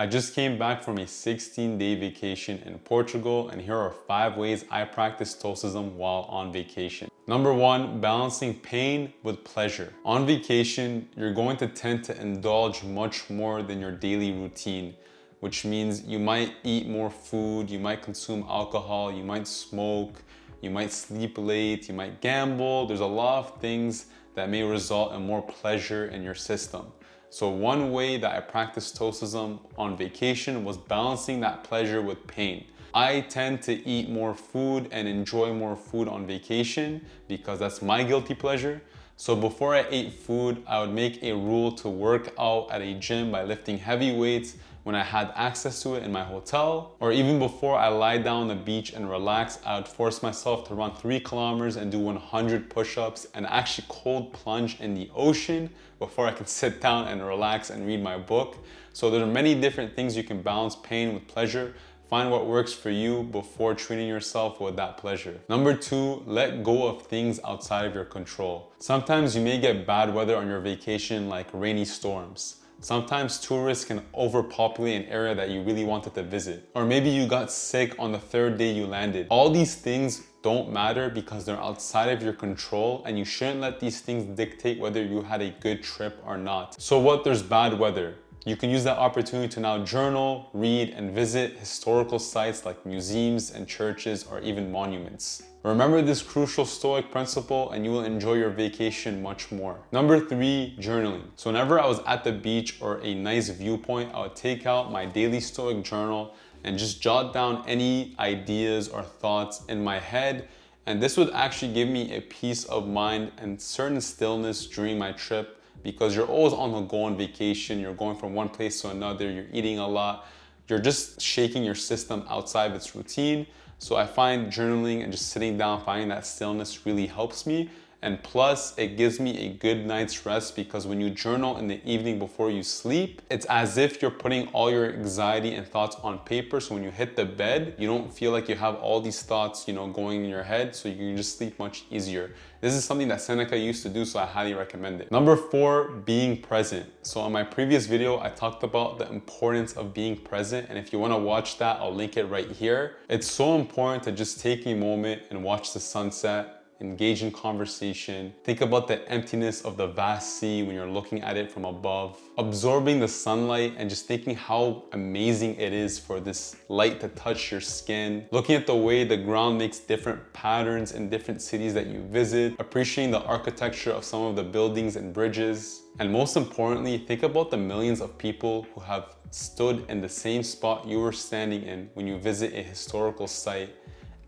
I just came back from a 16-day vacation in Portugal, and here are 5 ways I practice Stoicism while on vacation. Number 1, balancing pain with pleasure. On vacation, you're going to tend to indulge much more than your daily routine, which means you might eat more food, you might consume alcohol, you might smoke, you might sleep late, you might gamble. There's a lot of things that may result in more pleasure in your system. So one way that I practiced Stoicism on vacation was balancing that pleasure with pain. I tend to eat more food and enjoy more food on vacation because that's my guilty pleasure. So before I ate food, I would make a rule to work out at a gym by lifting heavy weights when I had access to it in my hotel, or even before I lie down on the beach and relax, I would force myself to run 3 kilometers and do 100 push-ups and actually cold plunge in the ocean before I can sit down and relax and read my book. So there are many different things you can balance pain with pleasure. Find what works for you before treating yourself with that pleasure. Number 2, let go of things outside of your control. Sometimes you may get bad weather on your vacation, like rainy storms. Sometimes tourists can overpopulate an area that you really wanted to visit. Or maybe you got sick on the 3rd day you landed. All these things don't matter because they're outside of your control, and you shouldn't let these things dictate whether you had a good trip or not. So what, there's bad weather. You can use that opportunity to now journal, read, and visit historical sites like museums and churches or even monuments. Remember this crucial Stoic principle and you will enjoy your vacation much more. Number 3, journaling. So whenever I was at the beach or a nice viewpoint, I would take out my daily Stoic journal and just jot down any ideas or thoughts in my head. And this would actually give me a peace of mind and certain stillness during my trip, because you're always on the go on vacation. You're going from one place to another, you're eating a lot, you're just shaking your system outside of its routine. So I find journaling and just sitting down, finding that stillness really helps me. And plus, it gives me a good night's rest, because when you journal in the evening before you sleep, it's as if you're putting all your anxiety and thoughts on paper. So when you hit the bed, you don't feel like you have all these thoughts, going in your head, so you can just sleep much easier. This is something that Seneca used to do, so I highly recommend it. Number 4, being present. So in my previous video, I talked about the importance of being present, and if you want to watch that, I'll link it right here. It's so important to just take a moment and watch the sunset, engage in conversation, think about the emptiness of the vast sea when you're looking at it from above, absorbing the sunlight and just thinking how amazing it is for this light to touch your skin, looking at the way the ground makes different patterns in different cities that you visit, appreciating the architecture of some of the buildings and bridges, and most importantly, think about the millions of people who have stood in the same spot you were standing in when you visit a historical site,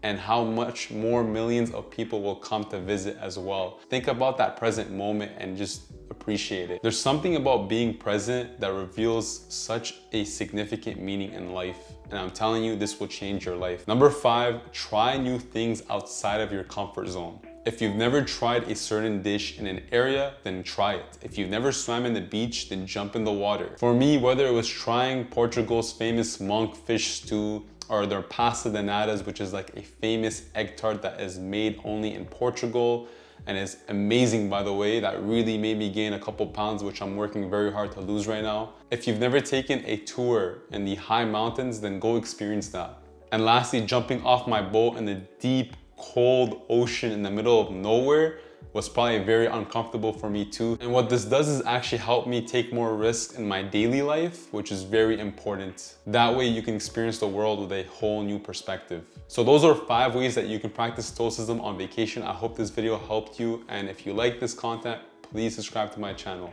and how much more millions of people will come to visit as well. Think about that present moment and just appreciate it. There's something about being present that reveals such a significant meaning in life, and I'm telling you, this will change your life. Number 5, try new things outside of your comfort zone. If you've never tried a certain dish in an area, then try it. If you've never swam in the beach, then jump in the water. For me, whether it was trying Portugal's famous monk fish stew, or their pasta de natas, which is like a famous egg tart that is made only in Portugal and is amazing, by the way, that really made me gain a couple pounds, which I'm working very hard to lose right now. If you've never taken a tour in the high mountains, then go experience that. And lastly, jumping off my boat in the deep, cold ocean in the middle of nowhere was probably very uncomfortable for me too. And what this does is actually help me take more risks in my daily life, which is very important. That way you can experience the world with a whole new perspective. So those are 5 ways that you can practice Stoicism on vacation. I hope this video helped you. And if you like this content, please subscribe to my channel.